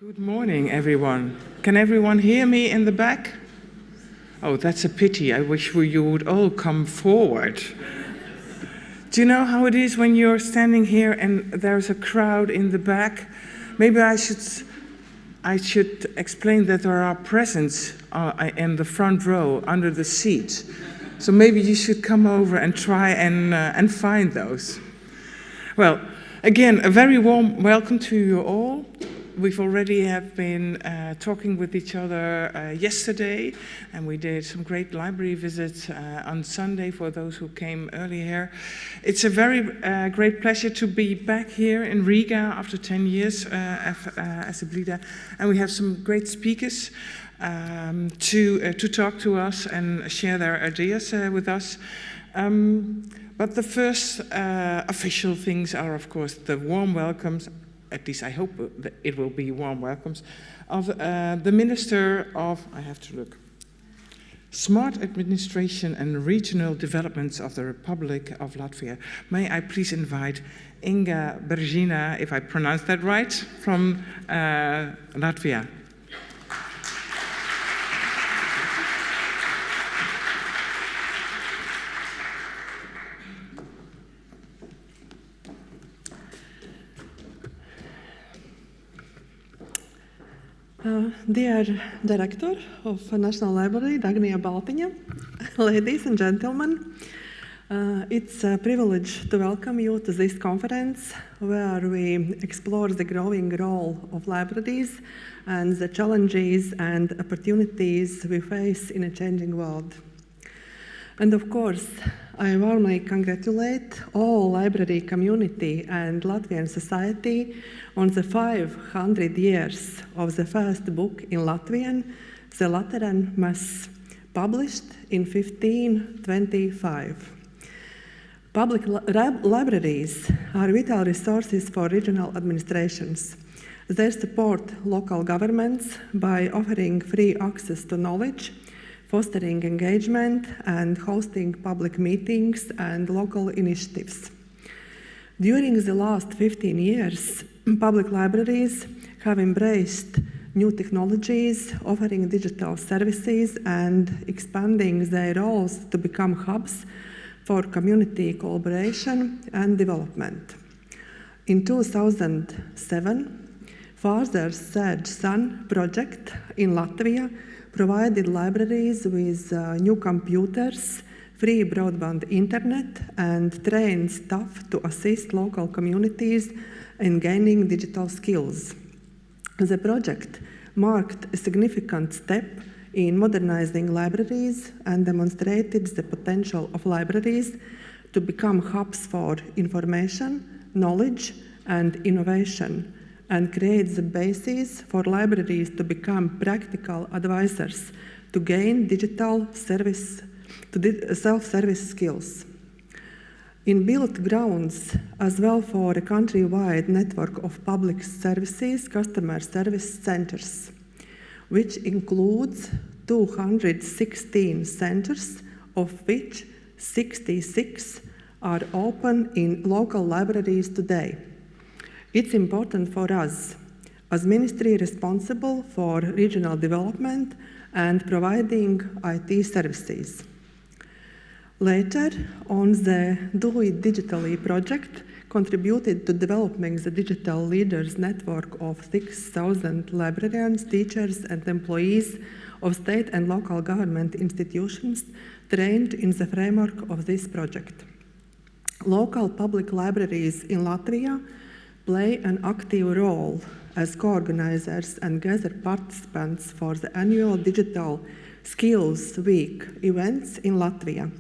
Good morning, everyone. Can everyone hear me in the back? Oh, that's a pity. I wish you would all come forward. Do you know how it is when you're standing here and there's a crowd in the back? Maybe I should explain that there are presents in the front row under the seat. So maybe you should come over and try and find those. Well, again, a very warm welcome to you all. We've already have been talking with each other yesterday, and we did some great library visits on Sunday for those who came early here. It's a very great pleasure to be back here in Riga after 10 years as EBLIDA, and we have some great speakers to talk to us and share their ideas with us. But the first official things are, of course, the warm welcomes. At least I hope that it will be warm welcomes, of the Minister of, I have to look, Smart Administration and Regional Developments of the Republic of Latvia. May I please invite Inga Bērziņa, if I pronounce that right, from Latvia. Dear Director of National Library, Dagnija, Baltiņa, ladies and gentlemen, it's a privilege to welcome you to this conference where we explore the growing role of libraries and the challenges and opportunities we face in a changing world. And of course, I warmly congratulate all library community and Latvian society on the 500 years of the first book in Latvian, the Lateran Mass, published in 1525. Public libraries are vital resources for regional administrations. They support local governments by offering free access to knowledge, fostering engagement, and hosting public meetings and local initiatives. During the last 15 years, public libraries have embraced new technologies, offering digital services and expanding their roles to become hubs for community collaboration and development. In 2007, Father's Third Son project in Latvia provided libraries with new computers, free broadband internet, and trained staff to assist local communities in gaining digital skills. The project marked a significant step in modernizing libraries and demonstrated the potential of libraries to become hubs for information, knowledge, and innovation, and create the basis for libraries to become practical advisors to gain digital self-service skills. In built grounds, as well for a countrywide network of public services, customer service centers, which includes 216 centers, of which 66 are open in local libraries today. It's important for us, as ministry responsible for regional development and providing IT services. Later on, the Do It Digitally project contributed to developing the digital leaders network of 6,000 librarians, teachers, and employees of state and local government institutions trained in the framework of this project. Local public libraries in Latvia play an active role as co-organizers and gather participants for the annual Digital Skills Week events in Latvia,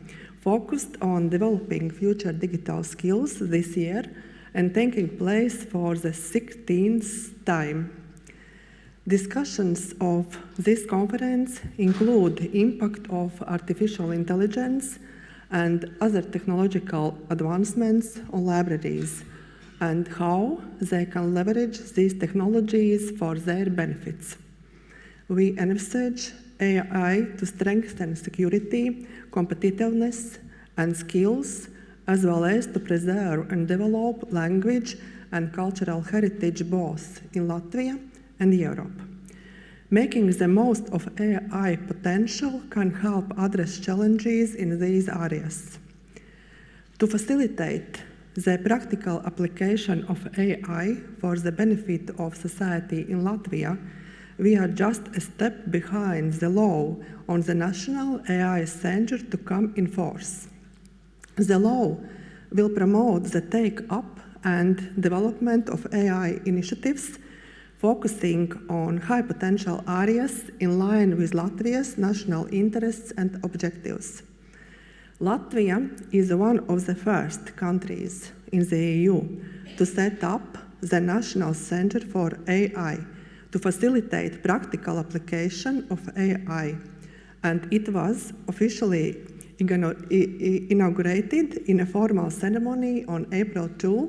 focused on developing future digital skills this year and taking place for the 16th time. Discussions of this conference include the impact of artificial intelligence and other technological advancements on libraries, and how they can leverage these technologies for their benefits. We envisage AI to strengthen security, competitiveness, and skills, as well as to preserve and develop language and cultural heritage both in Latvia and Europe. Making the most of AI potential can help address challenges in these areas. To facilitate the practical application of AI for the benefit of society in Latvia, we are just a step behind the law on the National AI Center to come in force. The law will promote the take-up and development of AI initiatives, focusing on high-potential areas in line with Latvia's national interests and objectives. Latvia is one of the first countries in the EU to set up the National Center for AI to facilitate practical application of AI, and it was officially inaugurated in a formal ceremony on April 2,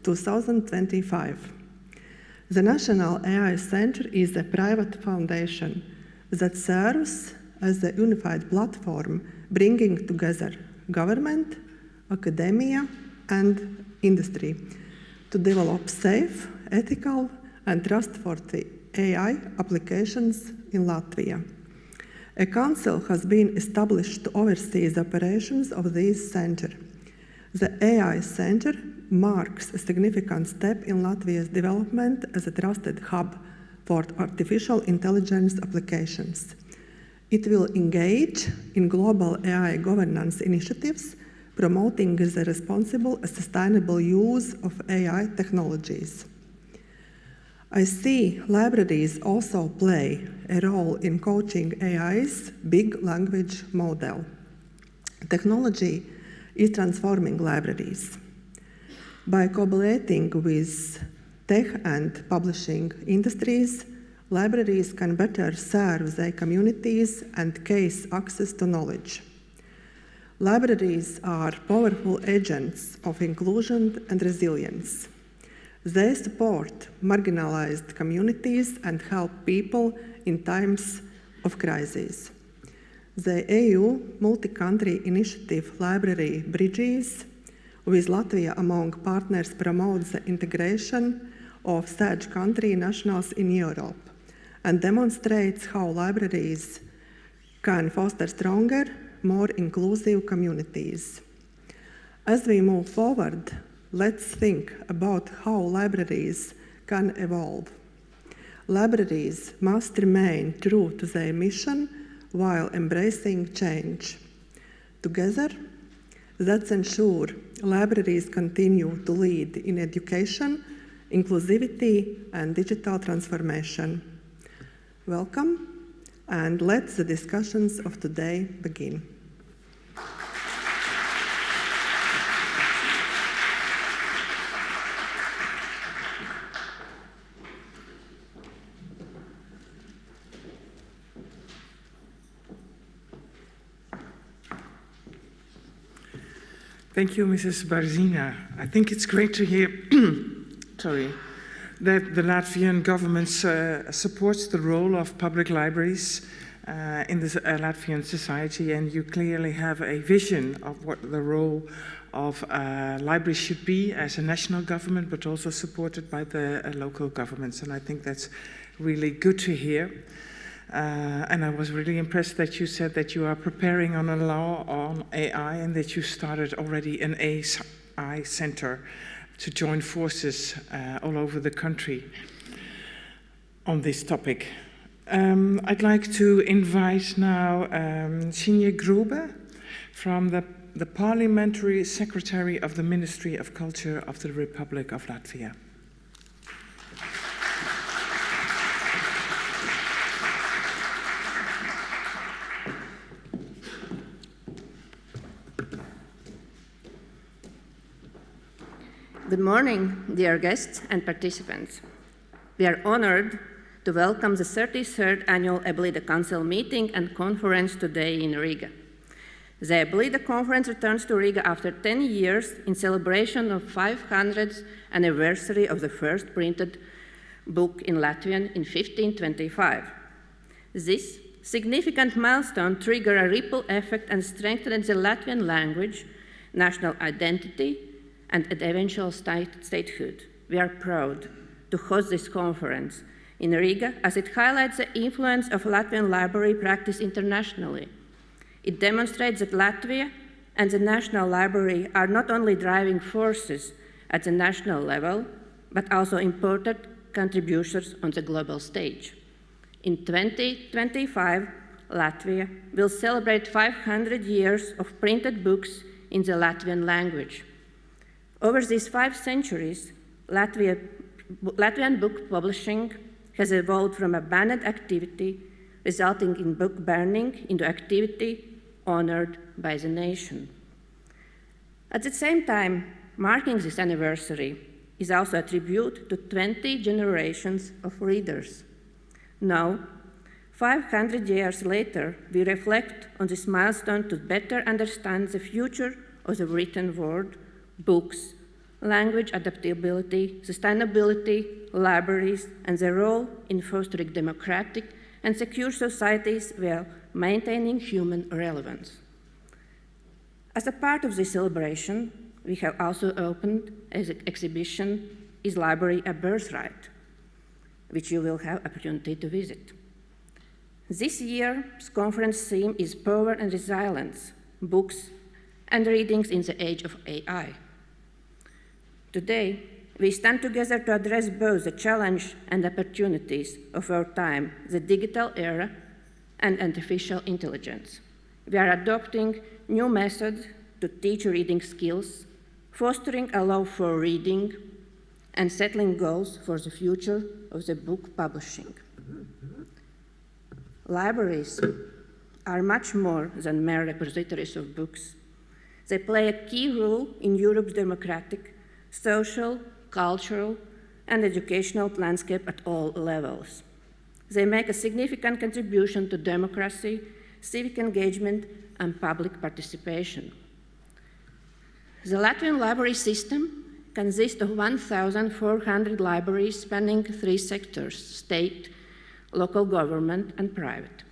2025. The National AI Center is a private foundation that serves as a unified platform bringing together government, academia, and industry to develop safe, ethical, and trustworthy AI applications in Latvia. A council has been established to oversee the operations of this center. The AI Center marks a significant step in Latvia's development as a trusted hub for artificial intelligence applications. It will engage in global AI governance initiatives, promoting the responsible and sustainable use of AI technologies. I see libraries also play a role in coaching AI's big language model. Technology is transforming libraries. By collaborating with tech and publishing industries, libraries can better serve their communities and case access to knowledge. Libraries are powerful agents of inclusion and resilience. They support marginalized communities and help people in times of crisis. The EU multi-country initiative Library Bridges, with Latvia among partners, promotes the integration of third country nationals in Europe and demonstrates how libraries can foster stronger, more inclusive communities. As we move forward, let's think about how libraries can evolve. Libraries must remain true to their mission while embracing change. Together, let's ensure libraries continue to lead in education, inclusivity, and digital transformation. Welcome, and let the discussions of today begin. Thank you, Mrs. Bērziņa. I think it's great to hear that the Latvian government supports the role of public libraries in the Latvian society, and you clearly have a vision of what the role of libraries should be as a national government, but also supported by the local governments, and I think that's really good to hear. And I was really impressed that you said that you are preparing on a law on AI and that you started already an AI center to join forces all over the country on this topic. I'd like to invite now Signe Grūbe from the Parliamentary Secretary of the Ministry of Culture of the Republic of Latvia. Good morning, dear guests and participants. We are honored to welcome the 33rd Annual EBLIDA Council meeting and conference today in Riga. The EBLIDA conference returns to Riga after 10 years in celebration of 500th anniversary of the first printed book in Latvian in 1525. This significant milestone triggered a ripple effect and strengthened the Latvian language, national identity, and eventual statehood. We are proud to host this conference in Riga, as it highlights the influence of Latvian library practice internationally. It demonstrates that Latvia and the National Library are not only driving forces at the national level, but also important contributors on the global stage. In 2025, Latvia will celebrate 500 years of printed books in the Latvian language. Over these 5 centuries, Latvian book publishing has evolved from a banned activity, resulting in book burning, into activity honored by the nation. At the same time, marking this anniversary is also a tribute to 20 generations of readers. Now, 500 years later, we reflect on this milestone to better understand the future of the written word, books, language adaptability, sustainability, libraries, and their role in fostering democratic and secure societies while maintaining human relevance. As a part of this celebration, we have also opened an exhibition, Is Library a Birthright?, which you will have opportunity to visit. This year's conference theme is Power and Resilience, Books and Readings in the Age of AI. Today, we stand together to address both the challenge and opportunities of our time, the digital era and artificial intelligence. We are adopting new methods to teach reading skills, fostering a love for reading, and settling goals for the future of the book publishing. Libraries are much more than mere repositories of books. They play a key role in Europe's democratic, social, cultural, and educational landscape at all levels. They make a significant contribution to democracy, civic engagement, and public participation. The Latvian library system consists of 1,400 libraries spanning 3 sectors: state, local government, and private.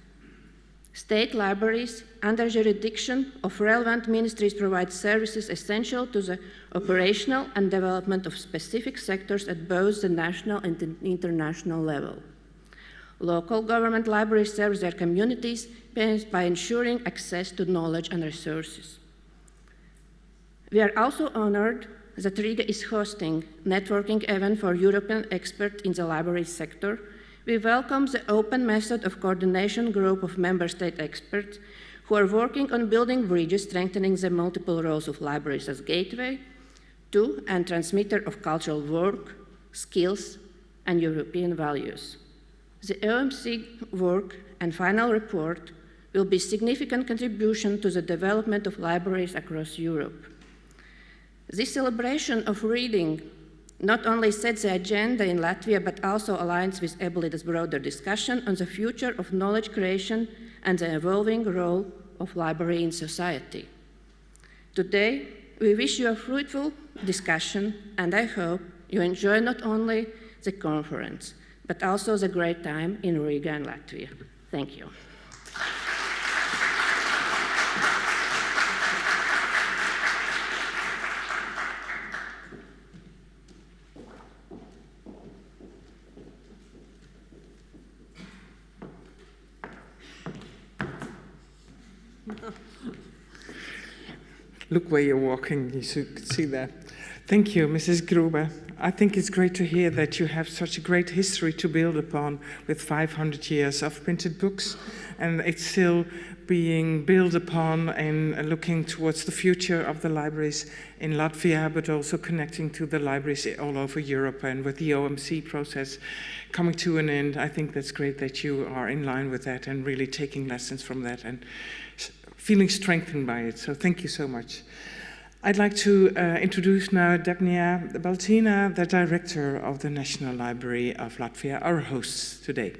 State libraries under jurisdiction of relevant ministries provide services essential to the operational and development of specific sectors at both the national and international level. Local government libraries serve their communities by ensuring access to knowledge and resources. We are also honored that Riga is hosting a networking event for European experts in the library sector. We welcome the open method of coordination group of member state experts who are working on building bridges, strengthening the multiple roles of libraries as gateway to and transmitter of cultural work, skills, and European values. The OMC work and final report will be a significant contribution to the development of libraries across Europe. This celebration of reading not only sets the agenda in Latvia, but also aligns with EBLIDA's broader discussion on the future of knowledge creation and the evolving role of library in society. Today, we wish you a fruitful discussion, and I hope you enjoy not only the conference, but also the great time in Riga and Latvia. Thank you. Look where you're walking, you should see that. Thank you, Mrs. Grūbe. I think it's great to hear that you have such a great history to build upon with 500 years of printed books, and it's still being built upon and looking towards the future of the libraries in Latvia, but also connecting to the libraries all over Europe. And with the OMC process coming to an end, I think that's great that you are in line with that and really taking lessons from that and feeling strengthened by it. So thank you so much. I'd like to introduce now Dagnija, Baltiņa, the director of the National Library of Latvia, our hosts today.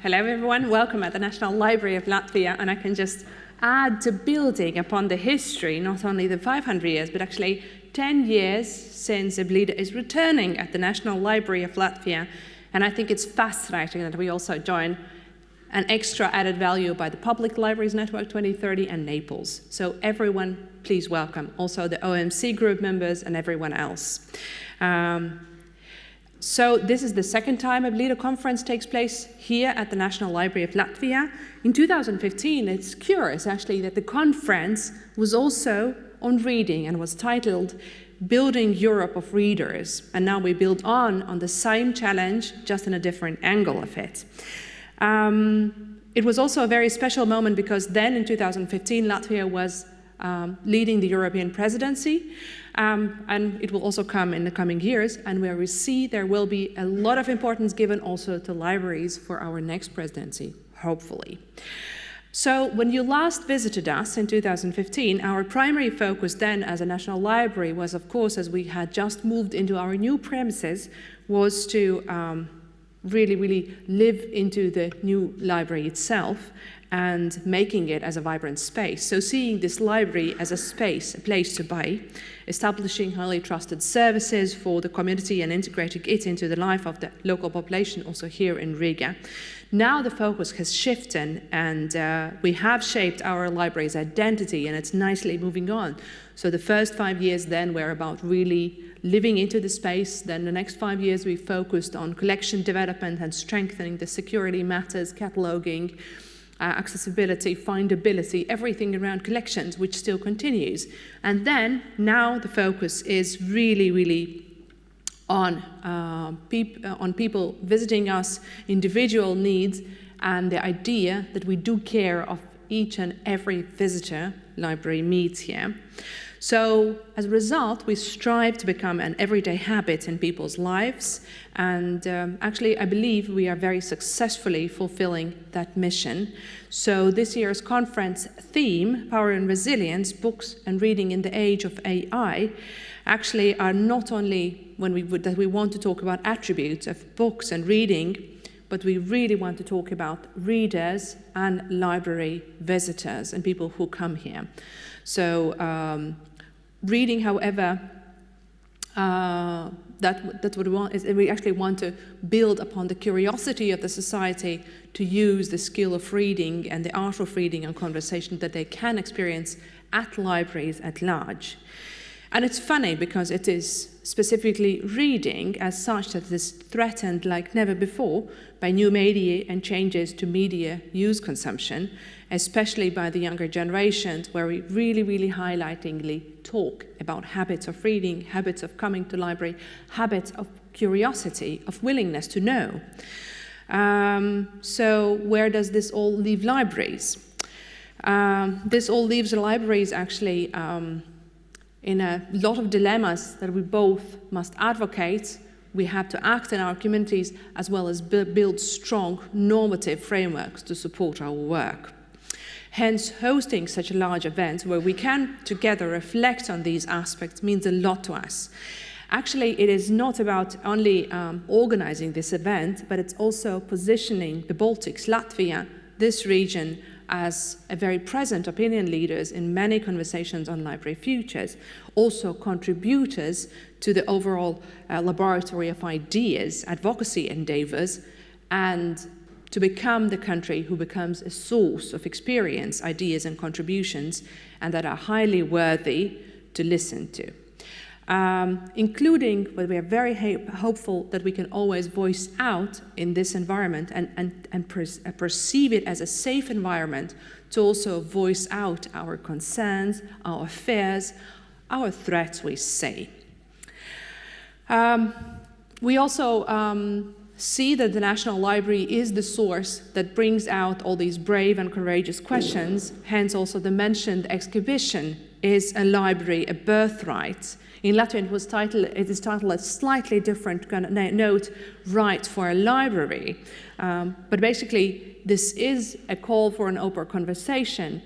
Hello everyone, welcome at the National Library of Latvia, and I can just add to building upon the history, not only the 500 years, but actually 10 years since EBLIDA is returning at the National Library of Latvia, and I think it's fascinating that we also join an extra added value by the Public Libraries Network 2030 and Naples. So everyone, please welcome, also the OMC group members and everyone else. So this is the second time a EBLIDA conference takes place here at the National Library of Latvia. In 2015, it's curious actually that the conference was also on reading and was titled Building Europe of Readers. And now we build on the same challenge, just in a different angle of it. It was also a very special moment because then in 2015, Latvia was leading the European presidency. And it will also come in the coming years, and where we see there will be a lot of importance given also to libraries for our next presidency, hopefully. So when you last visited us in 2015, our primary focus then as a national library was, of course, as we had just moved into our new premises, was to really live into the new library itself and making it as a vibrant space. So seeing this library as a space, a place to buy, establishing highly trusted services for the community and integrating it into the life of the local population also here in Riga. Now the focus has shifted and we have shaped our library's identity and it's nicely moving on. So the first 5 years then were about really living into the space. Then the next 5 years we focused on collection development and strengthening the security matters, cataloging, accessibility, findability, everything around collections, which still continues. And then now the focus is really on people visiting us, individual needs, and the idea that we do care of each and every visitor library meets here. So as a result, we strive to become an everyday habit in people's lives. And actually, I believe we are very successfully fulfilling that mission. So this year's conference theme, Power and Resilience, Books and Reading in the Age of AI, actually are not only that we want to talk about attributes of books and reading, but we really want to talk about readers and library visitors and people who come here. So reading, however, that's what we want. Is we actually want to build upon the curiosity of the society to use the skill of reading and the art of reading and conversation that they can experience at libraries at large. And it's funny because it is specifically reading as such that is threatened like never before by new media and changes to media use consumption, especially by the younger generations, where we really highlightingly talk about habits of reading, habits of coming to library, habits of curiosity, of willingness to know. So where does this all leave libraries? This all leaves the libraries actually in a lot of dilemmas that we both must advocate. We have to act in our communities as well as build strong normative frameworks to support our work. Hence, hosting such a large event where we can together reflect on these aspects means a lot to us. Actually, it is not about only organizing this event, but it's also positioning the Baltics, Latvia, this region, as a very present opinion leaders in many conversations on library futures, also contributors to the overall laboratory of ideas, advocacy endeavors, and to become the country who becomes a source of experience, ideas and contributions, and that are highly worthy to listen to. Including, but we are very hopeful that we can always voice out in this environment and perceive it as a safe environment to also voice out our concerns, our fears, our threats, we say. We also see that the National Library is the source that brings out all these brave and courageous questions, hence also the mentioned exhibition, Is a Library a Birthright? In Latvian it is titled a slightly different kind of note, Right for a Library. But basically this is a call for an open conversation.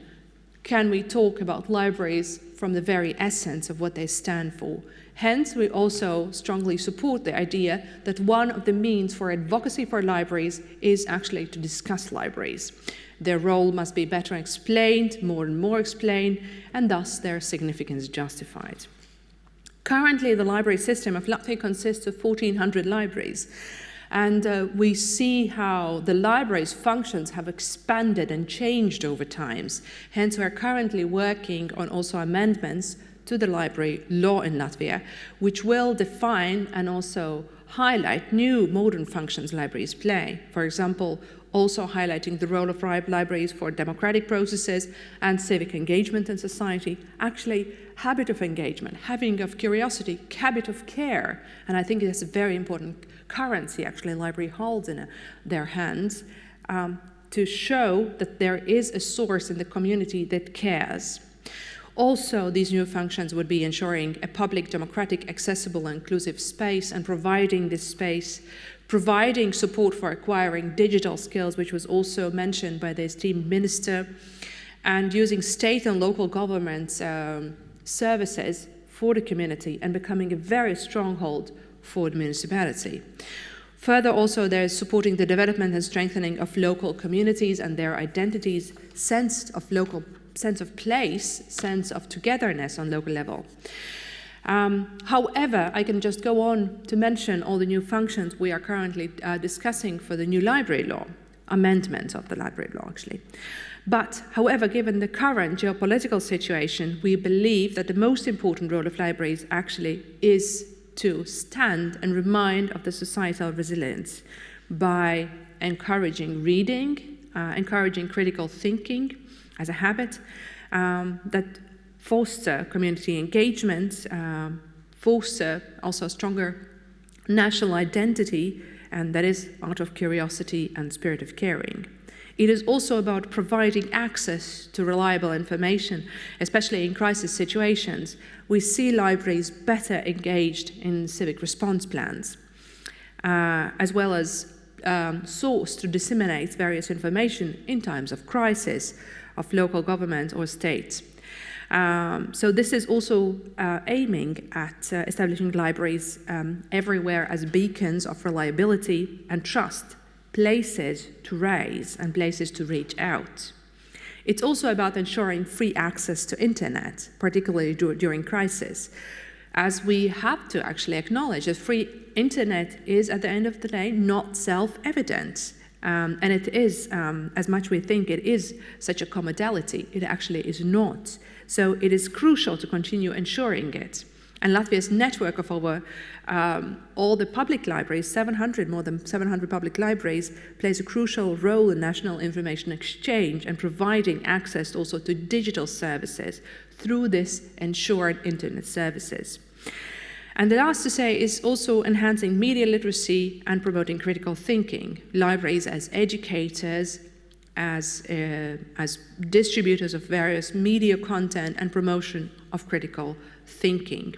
Can we talk about libraries from the very essence of what they stand for? Hence, we also strongly support the idea that one of the means for advocacy for libraries is actually to discuss libraries. Their role must be better explained, more and more explained, and thus their significance justified. Currently, the library system of Latvia consists of 1,400 libraries. And we see how the library's functions have expanded and changed over times. Hence, we're currently working on also amendments to the library law in Latvia, which will define and also highlight new modern functions libraries play. For example, also highlighting the role of libraries for democratic processes and civic engagement in society, actually habit of engagement, habit of curiosity, habit of care. And I think it's a very important currency actually library holds in their hands to show that there is a source in the community that cares. Also, these new functions would be ensuring a public, democratic, accessible, and inclusive space, and providing this space, providing support for acquiring digital skills, which was also mentioned by the esteemed minister, and using state and local government services for the community and becoming a very stronghold for the municipality. Further, also, there's supporting the development and strengthening of local communities and their identities, sense of place, sense of togetherness on local level. However, I can just go on to mention all the new functions we are currently discussing for the new library law, amendments of the library law actually. But, however, given the current geopolitical situation, we believe that the most important role of libraries actually is to stand and remind of the societal resilience by encouraging reading, encouraging critical thinking as a habit, that foster community engagement, foster also stronger national identity, and that is out of curiosity and spirit of caring. It is also about providing access to reliable information, especially in crisis situations. We see libraries better engaged in civic response plans, as well as source to disseminate various information in times of crisis of local government or states. So this is also aiming at establishing libraries everywhere as beacons of reliability and trust, places to raise and places to reach out. It's also about ensuring free access to internet, particularly during crisis, as we have to actually acknowledge that free internet is, at the end of the day, not self-evident. And it is, as much we think it is such a commodality, it actually is not. So it is crucial to continue ensuring it. And Latvia's network of over all the public libraries, more than 700 public libraries, plays a crucial role in national information exchange and providing access also to digital services through this ensured internet services. And the last to say is also enhancing media literacy and promoting critical thinking. Libraries as educators, as distributors of various media content and promotion of critical thinking.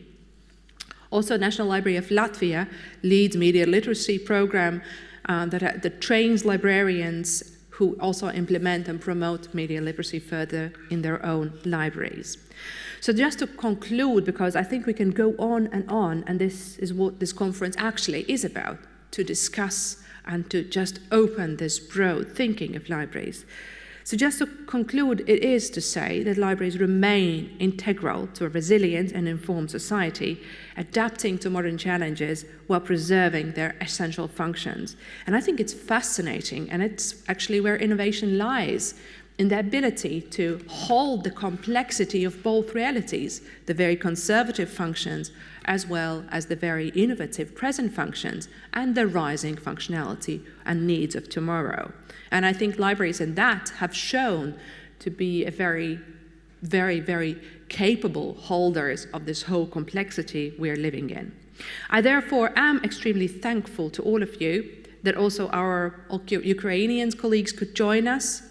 Also, National Library of Latvia leads media literacy program that trains librarians who also implement and promote media literacy further in their own libraries. So just to conclude, because I think we can go on, and this is what this conference actually is about, to discuss and to just open this broad thinking of libraries. So just to conclude, it is to say that libraries remain integral to a resilient and informed society, adapting to modern challenges while preserving their essential functions. And I think it's fascinating, and it's actually where innovation lies, in the ability to hold the complexity of both realities, the very conservative functions as well as the very innovative present functions and the rising functionality and needs of tomorrow. And I think libraries in that have shown to be a very, very, very capable holders of this whole complexity we're living in. I therefore am extremely thankful to all of you that also our Ukrainian colleagues could join us.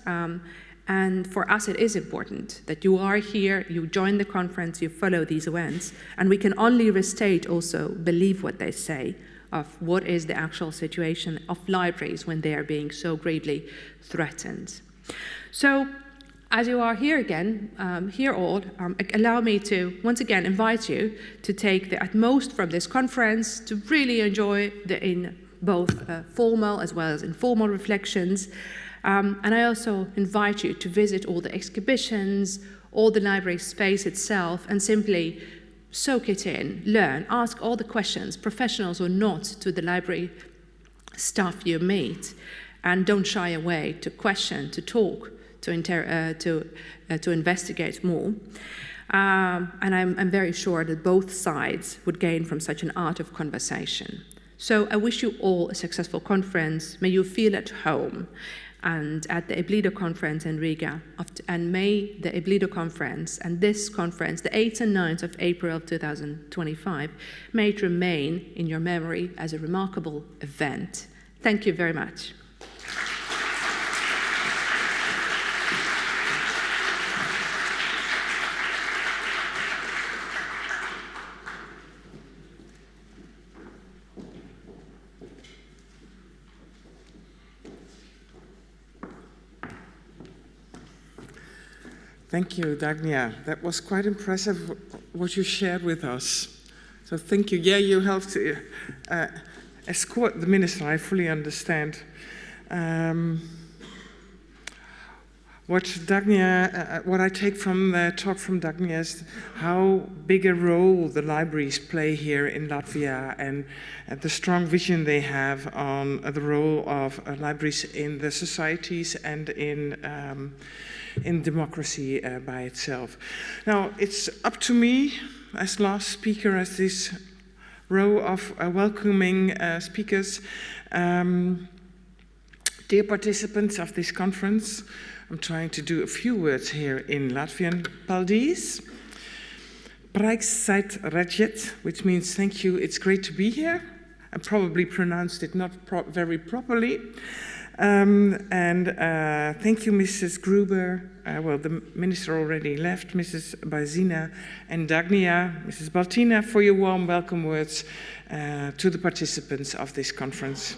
And for us, it is important that you are here, you join the conference, you follow these events, and we can only restate also, believe what they say of what is the actual situation of libraries when they are being so gravely threatened. So, as you are here again, allow me to once again invite you to take the utmost from this conference, to really enjoy in both formal as well as informal reflections. And I also invite you to visit all the exhibitions, all the library space itself, and simply soak it in, learn, ask all the questions, professionals or not, to the library staff you meet, and don't shy away to question, to talk, to investigate more. And I'm very sure that both sides would gain from such an art of conversation. So I wish you all a successful conference. May you feel at home and at the EBLIDA conference in Riga. And may the EBLIDA conference and this conference, the 8th and 9th of April 2025, may it remain in your memory as a remarkable event. Thank you very much. Thank you, Dagnija. That was quite impressive what you shared with us. So thank you. Yeah, you helped to escort the minister, I fully understand. What I take from the talk from Dagnija is how big a role the libraries play here in Latvia, and the strong vision they have on the role of libraries in the societies and in democracy by itself. Now, it's up to me as last speaker, as this row of welcoming speakers. Dear participants of this conference, I'm trying to do a few words here in Latvian. Paldies. Prieks sait redzēt, which means thank you, it's great to be here. I probably pronounced it not very properly. Thank you, Mrs. Grūbe. Well, the minister already left, Mrs. Bērziņa and Dagnija, Mrs. Baltiņa, for your warm welcome words to the participants of this conference.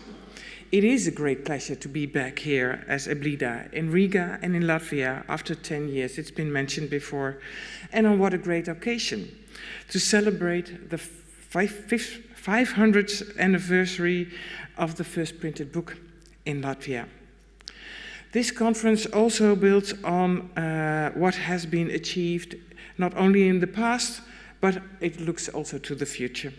It is a great pleasure to be back here as EBLIDA in Riga and in Latvia after 10 years. It's been mentioned before. And on what a great occasion to celebrate the 500th anniversary of the first printed book in Latvia. This conference also builds on what has been achieved not only in the past, but it looks also to the future.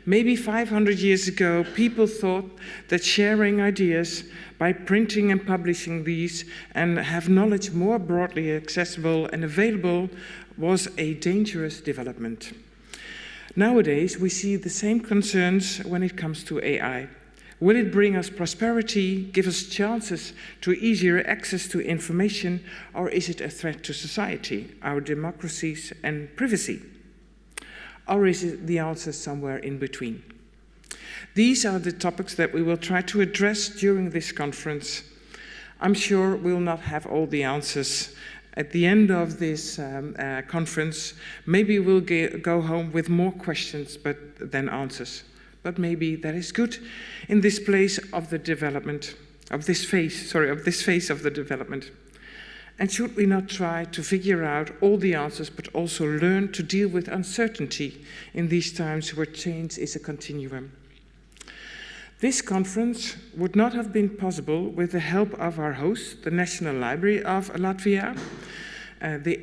Maybe 500 years ago, people thought that sharing ideas by printing and publishing these and have knowledge more broadly accessible and available was a dangerous development. Nowadays, we see the same concerns when it comes to AI. Will it bring us prosperity, give us chances to easier access to information, or is it a threat to society, our democracies, and privacy? Or is it the answer somewhere in between? These are the topics that we will try to address during this conference. I'm sure we'll not have all the answers at the end of this conference. Maybe we'll go home with more questions than answers. But maybe that is good in this place of the development, of this phase of the development. And should we not try to figure out all the answers, but also learn to deal with uncertainty in these times where change is a continuum? This conference would not have been possible with the help of our host, the National Library of Latvia, the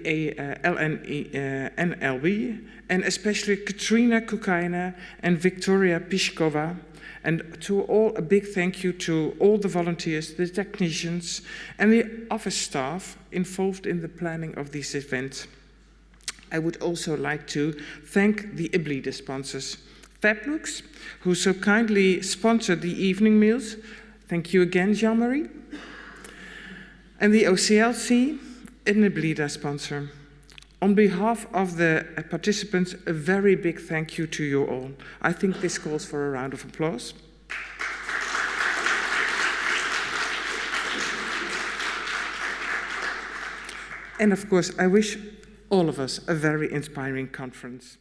NLB, and especially Katrina Kukaina and Victoria Pishkova. And to all, a big thank you to all the volunteers, the technicians, and the office staff involved in the planning of this event. I would also like to thank the EBLIDA sponsors, Fablux, who so kindly sponsored the evening meals. Thank you again, Jean-Marie. And the OCLC, an EBLIDA sponsor. On behalf of the participants, a very big thank you to you all. I think this calls for a round of applause. And of course, I wish all of us a very inspiring conference.